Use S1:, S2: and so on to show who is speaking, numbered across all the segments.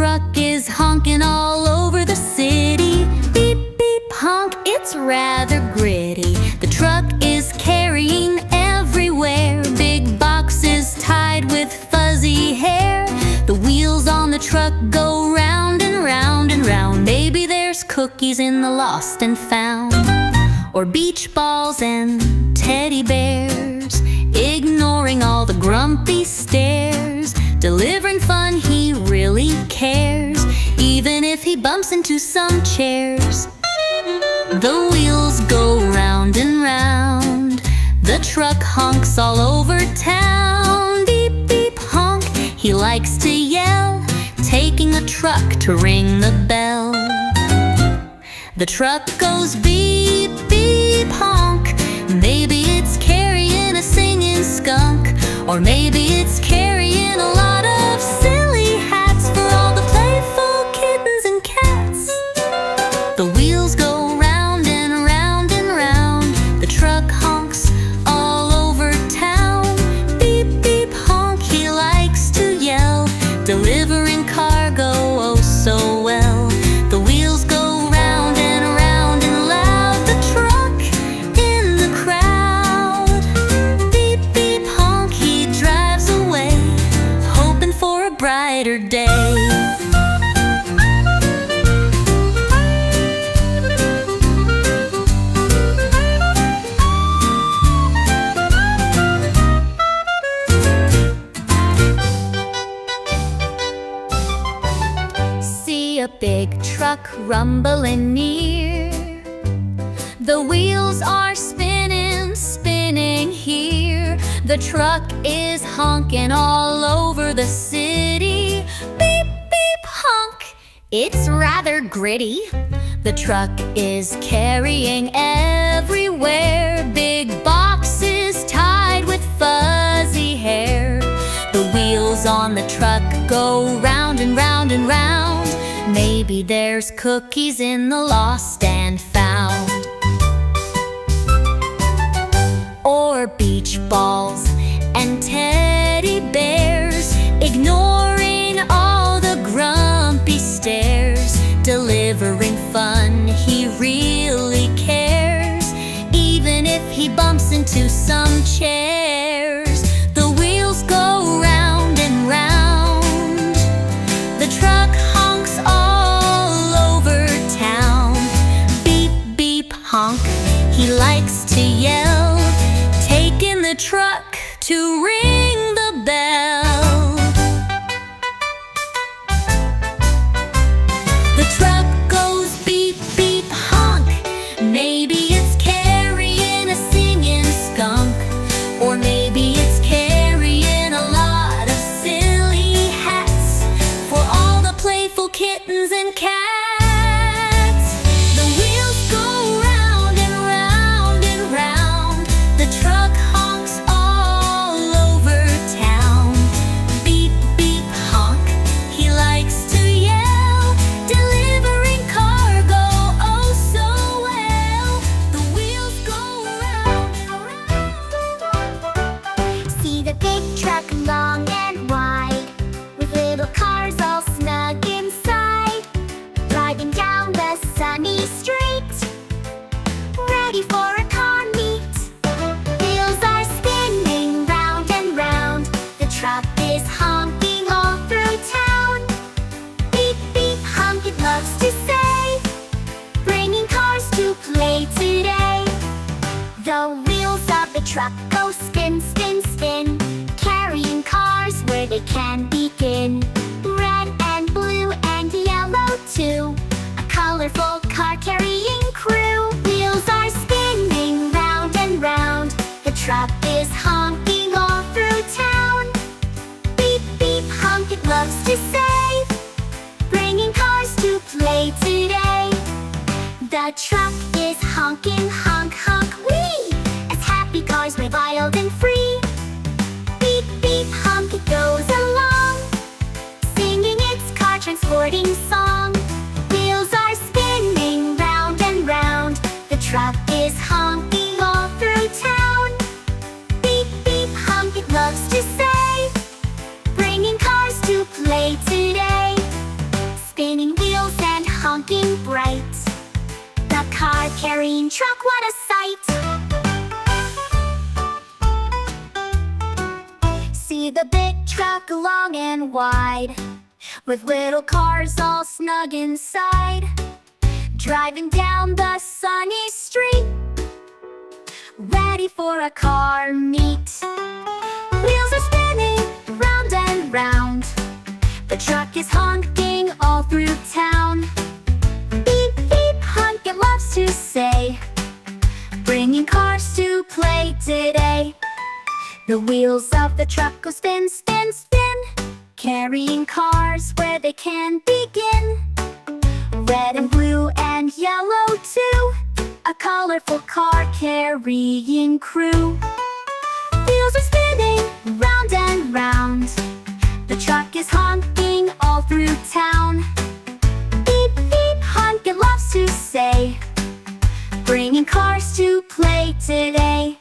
S1: truck is honking all over the city. Beep, beep, honk, it's rather gritty. The truck is carrying everywhere big boxes tied with fuzzy hair. The wheels on the truck go round and round and round. Maybe there's cookies in the lost and found, or beach balls and teddy bears, ignoring all the grumpy stares. Delivering fun, he really cares, even if he bumps into some chairs. The wheels go round and round, the truck honks all over town. Beep, beep, honk, he likes to yell, taking the truck to ring the bell. The truck goes beep, beep, honk. Maybe it's carrying a singing skunk, or maybe it's carrying a lot of silly hats for all the playful kittens and cats. The wheels go round and round and round, the truck honks all over town. Beep, beep, honk, he likes to yell, delivering cargo oh so well. The wheels go round and round and loud, the truck in the crowd. Beep, beep, honk, he drives away, hoping for a brighter day. A big truck rumbling near, the wheels are spinning, spinning here. The truck is honking all over the city. Beep, beep, honk, it's rather gritty. The truck is carrying everywhere big boxes tied with fuzzy hair. The wheels on the truck go round and round and round. Maybe there's cookies in the lost and found, or beach balls and teddy bears, ignoring all the grumpy stares. Delivering fun, he really cares, even if he bumps into some chairs. The wheels go round and round, the truck honks all over town. Beep, beep, honk, he likes to yell, taking the truck to ring the bell. The truck goes beep, beep, honk. Maybe it's carrying a singing skunk, or maybe it's carrying a lot of silly hats for all the playful kittens and cats. The wheels go round and round and round, the truck honks all over town. Beep, beep, honk, he likes to yell, delivering cargo oh so well. The wheels go round and round.
S2: See the big truck long and wide, with little cars all snug inside, driving down the sunny street, ready for a car meet. Wheels are spinning round and round, the truck is honking all through town. Beep, beep, honk, it loves to say, bringing cars to play today. The wheels of the truck go spin, spin, spin, carrying cars where they can begin. Red and blue and yellow too, a colorful car carrying crew. Wheels are spinning round and round, the truck is honking all through town. Beep, beep, honk, it loves to say, bringing cars to play today. The truck is honking, honk, honk, wee, as happy cars ride wild and free. Beep, beep, honk, it goes along, singing its car transporting song. Wheels are spinning round and round, the truck is honking all through town. Beep, beep, honk, it loves to say, bringing cars to play today. carrying truck, what a sight! See the big truck long and wide, with little cars all snug inside, driving down the sunny street, ready for a car meet. Wheels are spinning round and round, the truck is honking all through town. Beep, beep, honk, it loves to say, bringing cars to play today. The wheels of the truck go spin, spin, spin, carrying cars where they can begin. Red and blue and yellow too, a colorful car carrying crew. Wheels are spinning round and round, the truck is honking all through town. Beep, beep, honk, it loves to say, bringing cars to play today.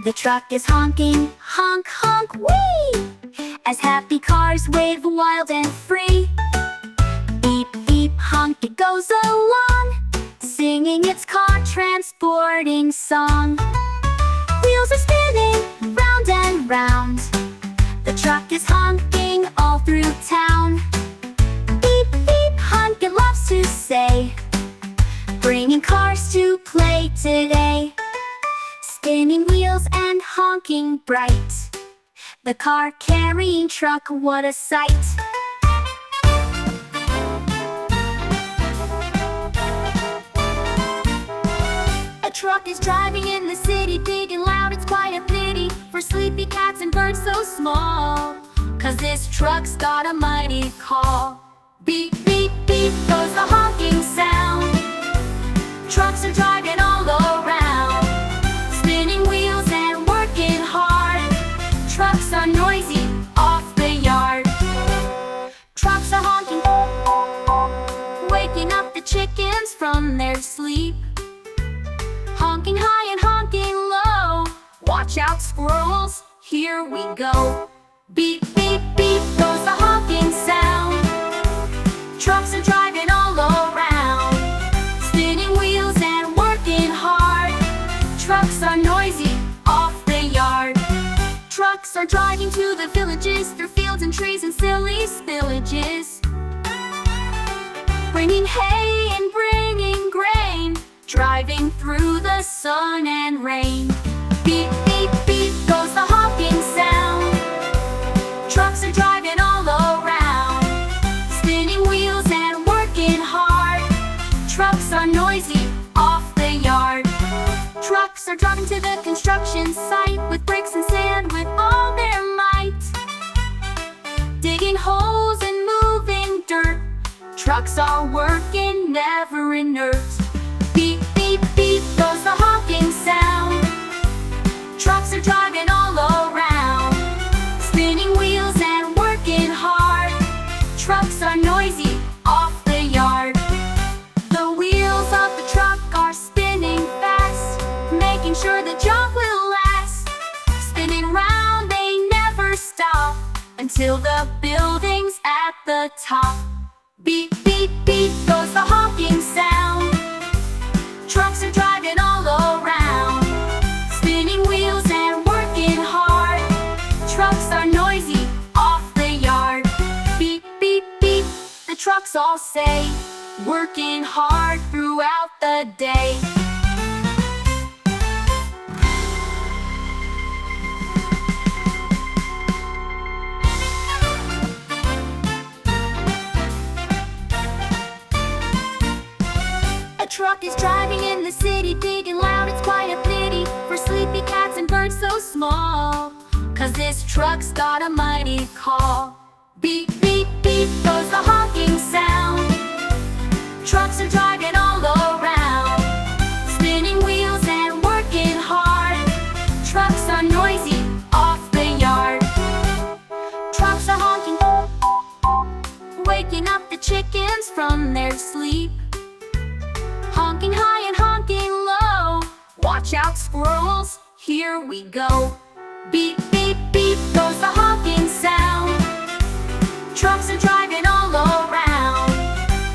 S2: The truck is honking, honk, honk, whee! As happy cars wave wild and free. Beep, beep, honk, it goes along, singing its car transporting song. Wheels are spinning round and round, the truck is honking all through town. Beep, beep, honk, it loves to say, bringing cars to play today. Spinning wheels and honking bright, the car carrying truck, what a sight! A truck is driving in the city, big and loud, it's quite a pity for sleepy cats and birds so small, 'cause this truck's got a mighty call. Beep, beep, beep goes the honking sound, trucks are driving all around, spinning wheels and working hard. Trucks are noisy off the yard. Trucks are honking, waking up the chickens from their sleep. Honking high and honking low, watch out squirrels, here we go. Beep, beep, beep goes the honking sound, trucks are driving all around, spinning wheels and working hard. Trucks are noisy off the yard. Trucks are driving to the villages, through fields and trees and silly spillages, bringing hay and bringing grain, driving through the sun and rain. Beep, beep, beep goes the honking sound, trucks are driving all around, spinning wheels and working hard. Trucks are noisy off the yard. Trucks are driving to the construction site, with bricks and sand with all their might, digging holes and moving dirt. Trucks are working, never inert. Beep, beep, beep goes the honking sound, trucks are driving all around, spinning wheels and working hard. Trucks are noisy off the yard. The wheels of the truck are spinning fast, making sure the job will last. Spinning round, they never stop, until the building's at the top. Beep, beep, beep goes the honking sound, trucks are driving all around, spinning wheels and working hard. Trucks are noisy off the yard. Beep, beep, beep, the trucks all say, working hard throughout the day. A truck is driving in the city, big and loud, it's quite a pity for sleepy cats and birds so small, 'cause this truck's got a mighty call. Beep, beep, beep goes the honking sound, trucks are driving all around, spinning wheels and working hard. Trucks are noisy off the yard. Trucks are honking, waking up the chickens from their sleep. Honking high and honking low, watch out squirrels, here we go. Beep, beep, beep goes the honking sound, trucks are driving all around,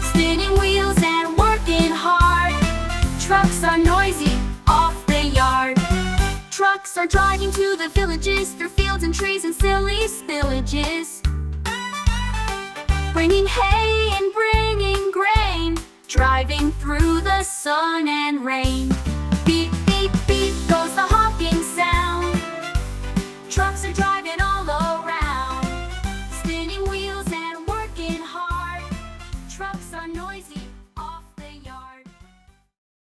S2: spinning wheels and working hard. Trucks driving to the villages, through fields and trees and silly spillages. Bringing hay and bringing grain, driving through the sun and rain. Beep,